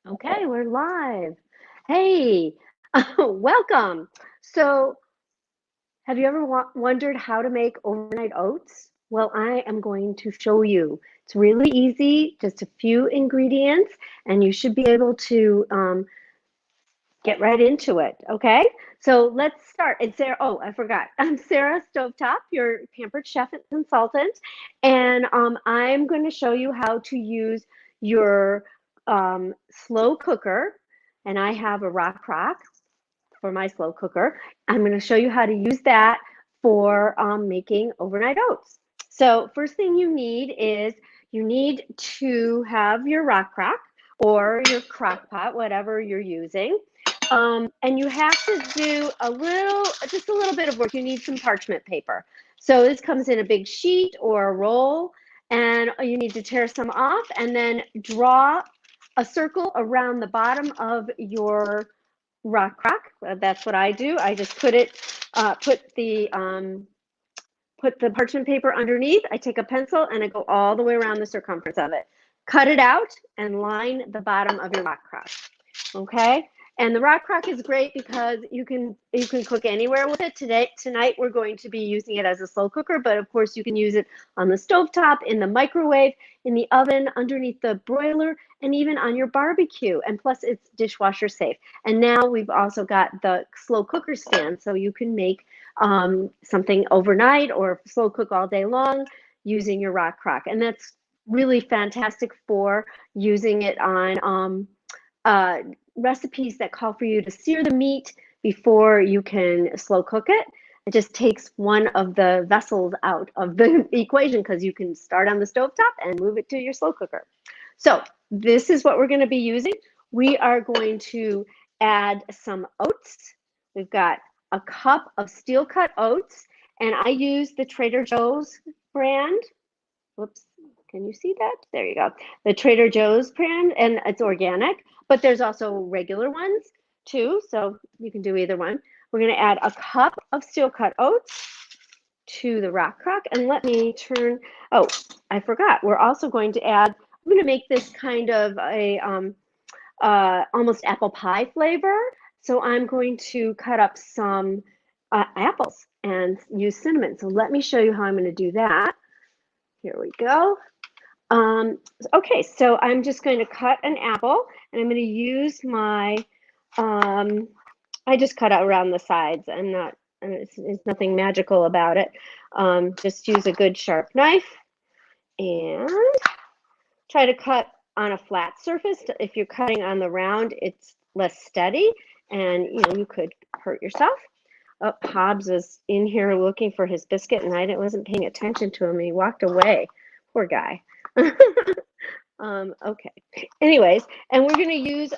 Okay, we're live. Hey, welcome. So, have you ever wondered how to make overnight oats? Well, I am going to show you. It's really easy, just a few ingredients, and you should be able to get right into it. Okay, so let's start. And Sarah, oh, I forgot. I'm Sarah Stovetop, your pampered chef and consultant, and I'm going to show you how to use your slow cooker. And I have a rock crock for my slow cooker. I'm going to show you how to use that for making overnight oats. So first thing you need is you need to have your rock crock or your crock pot, whatever you're using. And you have to do just a little bit of work. You need some parchment paper. So this comes in a big sheet or a roll, and you need to tear some off and then draw a circle around the bottom of your rock crock. That's what I do. I just put the parchment paper underneath. I take a pencil and I go all the way around the circumference of it. Cut it out and line the bottom of your rock crock. Okay. And the rock crock is great because you can cook anywhere with it. Tonight we're going to be using it as a slow cooker, but of course you can use it on the stovetop, in the microwave, in the oven, underneath the broiler, and even on your barbecue. And plus it's dishwasher safe. And now we've also got the slow cooker stand, so you can make something overnight or slow cook all day long using your rock crock. And that's really fantastic for using it on uh, recipes that call for you to sear the meat before you can slow cook it. It just takes one of the vessels out of the equation because you can start on the stovetop and move it to your slow cooker. So this is what we're going to be using. We are going to add some oats. We've got a cup of steel cut oats, and I use the Trader Joe's brand. Whoops, can you see that? There you go. The Trader Joe's brand, and it's organic, but there's also regular ones too, so you can do either one. We're going to add a cup of steel cut oats to the rock crock, and let me turn, oh, I forgot. We're also going to add, I'm going to make this kind of a almost apple pie flavor. So I'm going to cut up some apples and use cinnamon. So let me show you how I'm going to do that. Here we go. Okay, so I'm just going to cut an apple, and I'm going to use my, I just cut out around the sides. It's nothing magical about it. Just use a good sharp knife and try to cut on a flat surface. If you're cutting on the round, it's less steady, and you could hurt yourself. Oh, Hobbs was in here looking for his biscuit, and I wasn't paying attention to him. He walked away. Poor guy. Okay. Anyways, and we're going to use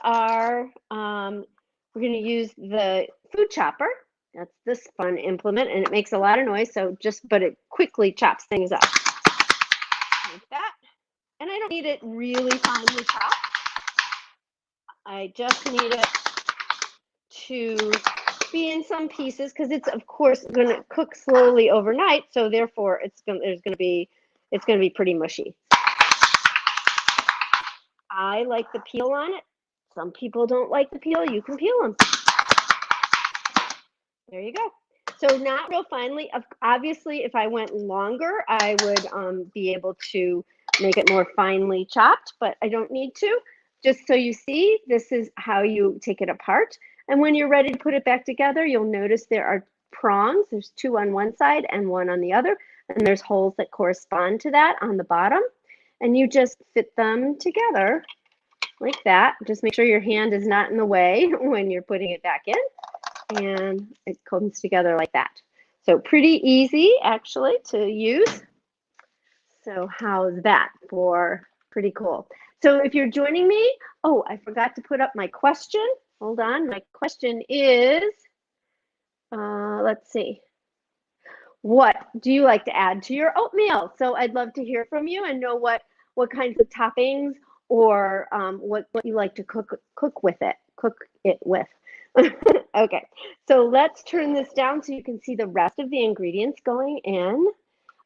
the food chopper. That's this fun implement, and it makes a lot of noise. But it quickly chops things up like that. And I don't need it really finely chopped. I just need it to be in some pieces because it's of course going to cook slowly overnight. So therefore, it's going to be pretty mushy. I like the peel on it. Some people don't like the peel. You can peel them. There you go. So not real finely. Obviously, if I went longer, I would be able to make it more finely chopped, but I don't need to. Just so you see, this is how you take it apart. And when you're ready to put it back together, you'll notice there are prongs. There's two on one side and one on the other. And there's holes that correspond to that on the bottom. And you just fit them together like that. Just make sure your hand is not in the way when you're putting it back in. And it comes together like that. So pretty easy actually to use. So how's that for pretty cool? So if you're joining me, oh, I forgot to put up my question. Hold on, my question is, let's see. What do you like to add to your oatmeal? So I'd love to hear from you and know what kinds of toppings or what you like to cook it with. Okay, so let's turn this down so you can see the rest of the ingredients going in.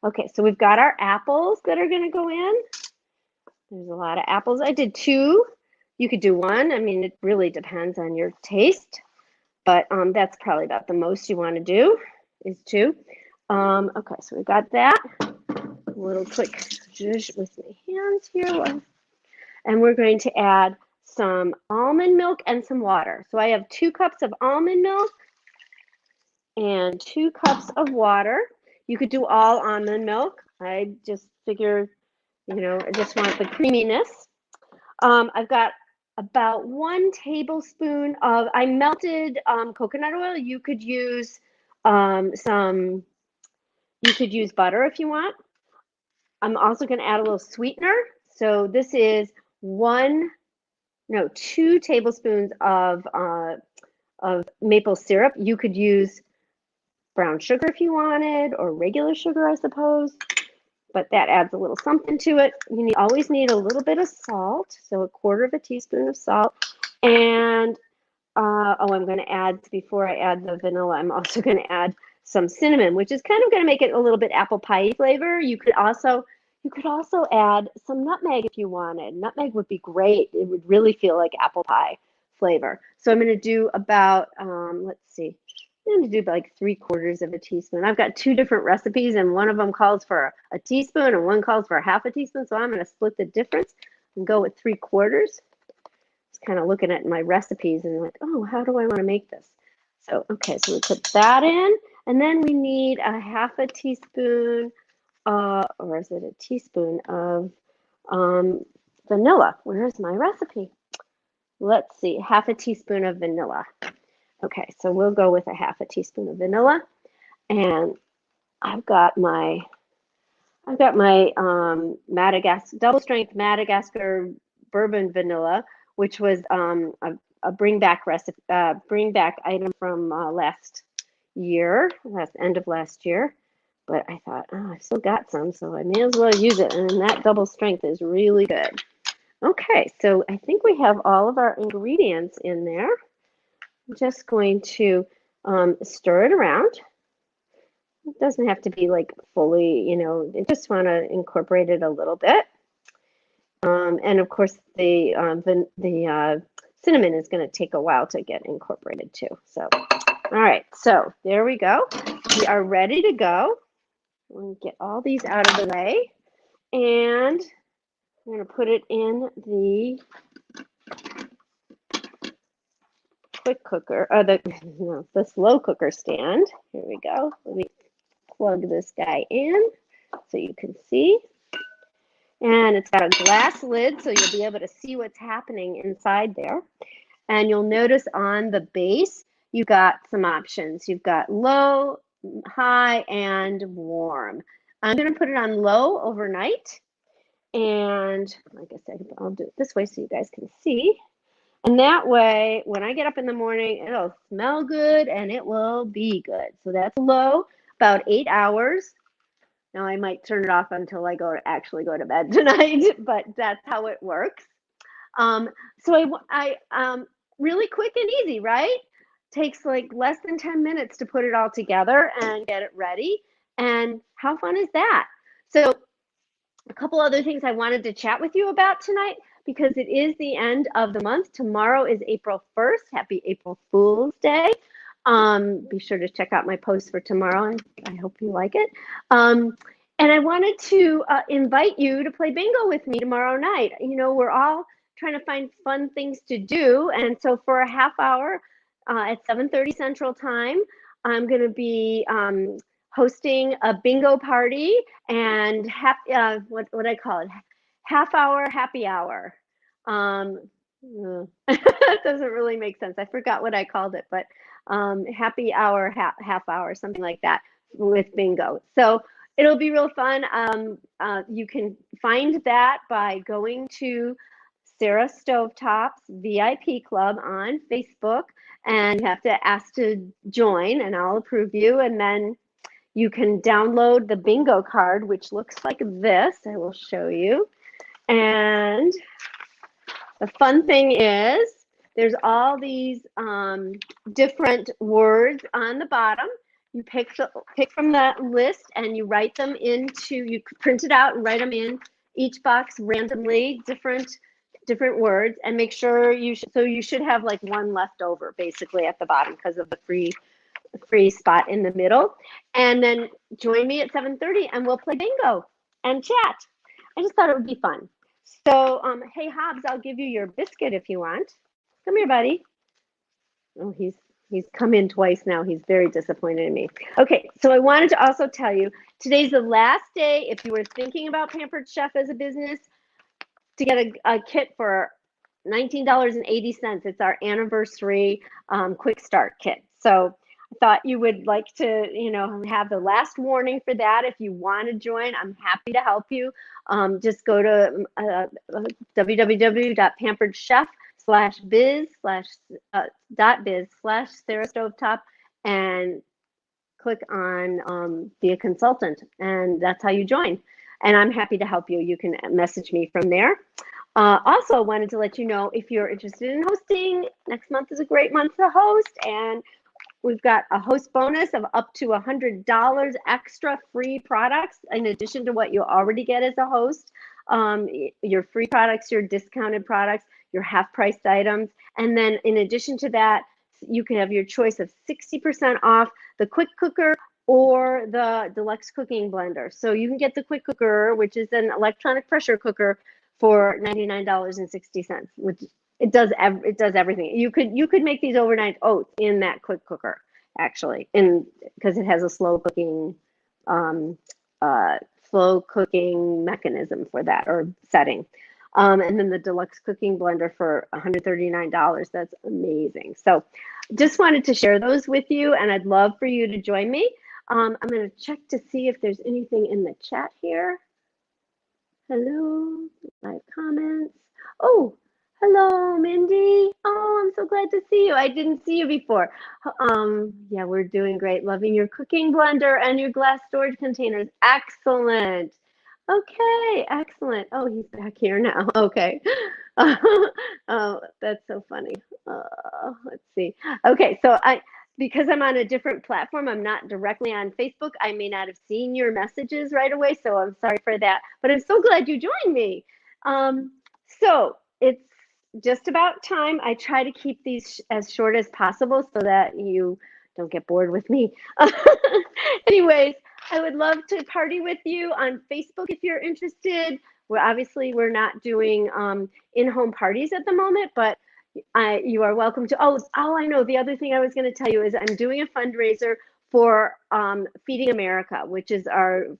Okay, so we've got our apples that are going to go in. There's a lot of apples. I did two You could do one. I mean, it really depends on your taste, but that's probably about the most you want to do is 2. Okay, so we got that. A little quick zhuzh with my hands here. And we're going to add some almond milk and some water. So I have 2 cups of almond milk and 2 cups of water. You could do all almond milk. I just figure, I just want the creaminess. I've got about 1 tablespoon of, I melted coconut oil. You could use you could use butter if you want. I'm also going to add a little sweetener. So this is 2 tablespoons of maple syrup. You could use brown sugar if you wanted, or regular sugar, I suppose. But that adds a little something to it. You always need a little bit of salt, so 1/4 teaspoon of salt. And I'm going to add, before I add the vanilla, I'm also going to add some cinnamon, which is kind of going to make it a little bit apple pie flavor. You could also add some nutmeg if you wanted. Nutmeg would be great. It would really feel like apple pie flavor. So I'm going to do about, let's see, I'm going to do like 3/4 teaspoon. I've got 2 different recipes, and one of them calls for a teaspoon and one calls for 1/2 teaspoon. So I'm going to split the difference and go with 3/4. Just kind of looking at my recipes and like, oh, how do I want to make this? So, okay, so we put that in, and then we need a 1/2 teaspoon, or is it a teaspoon of vanilla? Where is my recipe? Let's see, 1/2 teaspoon of vanilla. Okay, so we'll go with a 1/2 teaspoon of vanilla, and I've got my Madagascar double strength Madagascar bourbon vanilla, which was a bring back item from end of last year. But I thought, oh, I've still got some, so I may as well use it. And that double strength is really good. Okay, so I think we have all of our ingredients in there. I'm just going to stir it around. It doesn't have to be like fully, I just want to incorporate it a little bit. And of course, the cinnamon is going to take a while to get incorporated too. So, all right, so there we go. We are ready to go. We'll get all these out of the way, and I'm going to put it in the quick cooker, or the slow cooker stand. Here we go. Let me plug this guy in so you can see. And it's got a glass lid, so you'll be able to see what's happening inside there. And you'll notice on the base, you've got some options. You've got low, high, and warm. I'm going to put it on low overnight. And like I said, I'll do it this way so you guys can see. And that way, when I get up in the morning, it'll smell good and it will be good. So that's low, about 8 hours. Now I might turn it off until I actually go to bed tonight, but that's how it works. So I really quick and easy, right? Takes like less than 10 minutes to put it all together and get it ready. And how fun is that? So a couple other things I wanted to chat with you about tonight, because it is the end of the month. Tomorrow is April 1st. Happy April Fool's Day. Be sure to check out my post for tomorrow, and I hope you like it. And I wanted to invite you to play bingo with me tomorrow night. We're all trying to find fun things to do, and so for a half hour at 7:30 Central Time, I'm going to be hosting a bingo party and what I call it, half hour happy hour. That doesn't really make sense. I forgot what I called it, but happy hour, half hour, something like that with bingo. So it'll be real fun. You can find that by going to Sarah Stovetop's VIP Club on Facebook, and you have to ask to join, and I'll approve you. And then you can download the bingo card, which looks like this. I will show you. And the fun thing is there's all these different words on the bottom. You pick from that list and you write them you print it out and write them in each box randomly, different different words, and make sure you should have like one left over basically at the bottom because of the free spot in the middle. And then join me at 7:30 and we'll play bingo and chat. I just thought it would be fun. So hey Hobbs, I'll give you your biscuit if you want. Come here, buddy. Oh, he's come in twice now. He's very disappointed in me. Okay, so I wanted to also tell you, today's the last day if you were thinking about Pampered Chef as a business to get a kit for $19.80. It's our anniversary quick start kit. So I thought you would like to, have the last warning for that. If you want to join, I'm happy to help you. Just go to www.pamperedchef/biz/Sarah Stovetop and click on be a consultant, and that's how you join. And I'm happy to help you. You can message me from there. Also wanted to let you know, if you're interested in hosting, next month is a great month to host, and we've got a host bonus of up to $100 extra free products in addition to what you already get as a host. Your free products, your discounted products, your half-priced items. And then in addition to that, you can have your choice of 60% off the quick cooker or the deluxe cooking blender. So you can get the quick cooker, which is an electronic pressure cooker, for $99.60, which it does everything. You could make these overnight oats in that quick cooker, actually, because it has a slow cooking mechanism for that, or setting. And then the deluxe cooking blender for $139. That's amazing. So just wanted to share those with you, and I'd love for you to join me. I'm going to check to see if there's anything in the chat here. Hello, live comments. Oh, hello, Mindy. Oh, I'm so glad to see you. I didn't see you before. Yeah, we're doing great. Loving your cooking blender and your glass storage containers. Excellent. Okay, excellent. Oh, he's back here now. Okay. Oh, that's so funny. Let's see. Okay, so because I'm on a different platform, I'm not directly on Facebook, I may not have seen your messages right away, so I'm sorry for that. But I'm so glad you joined me. So it's just about time. I try to keep these as short as possible so that you don't get bored with me. Anyways, I would love to party with you on Facebook if you're interested. We're not doing in-home parties at the moment, but you are welcome to. Oh, I know. The other thing I was going to tell you is I'm doing a fundraiser for Feeding America, which is our,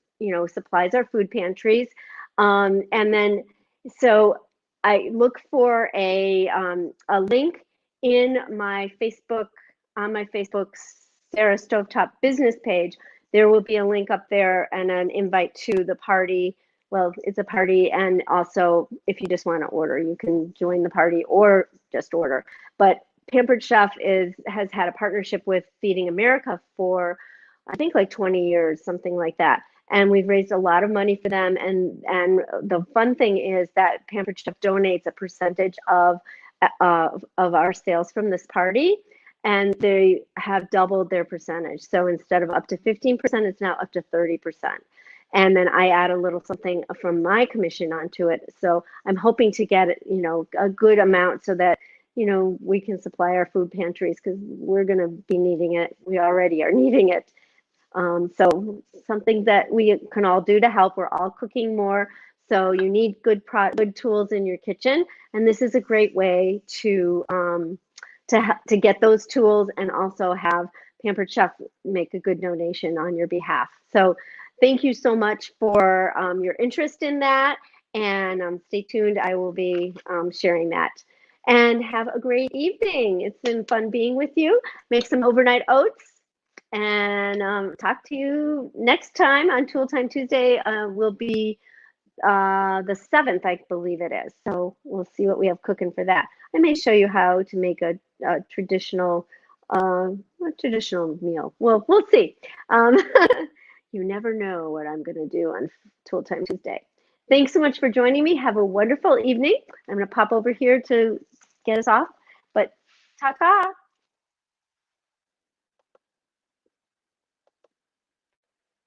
supplies our food pantries. And then, so I look for a link in my Facebook, on my Facebook Sarah Stovetop business page. There will be a link up there and an invite to the party. Well, it's a party, and also if you just want to order, you can join the party or just order. But Pampered Chef has had a partnership with Feeding America for, I think, like 20 years, something like that. And we've raised a lot of money for them. And the fun thing is that Pampered Chef donates a percentage of our sales from this party, and they have doubled their percentage. So instead of up to 15%, it's now up to 30%. And then I add a little something from my commission onto it. So I'm hoping to get, a good amount so that, we can supply our food pantries, because we're going to be needing it. We already are needing it. So something that we can all do to help. We're all cooking more. So you need good tools in your kitchen. And this is a great way to get those tools and also have Pampered Chef make a good donation on your behalf. So thank you so much for your interest in that, and stay tuned. I will be sharing that. And have a great evening. It's been fun being with you. Make some overnight oats, and talk to you next time on Tool Time Tuesday. Will be the 7th, I believe it is. So we'll see what we have cooking for that. I may show you how to make a traditional meal. Well, we'll see. You never know what I'm going to do on Tool Time Tuesday. Thanks so much for joining me. Have a wonderful evening. I'm going to pop over here to get us off, but ta-ta.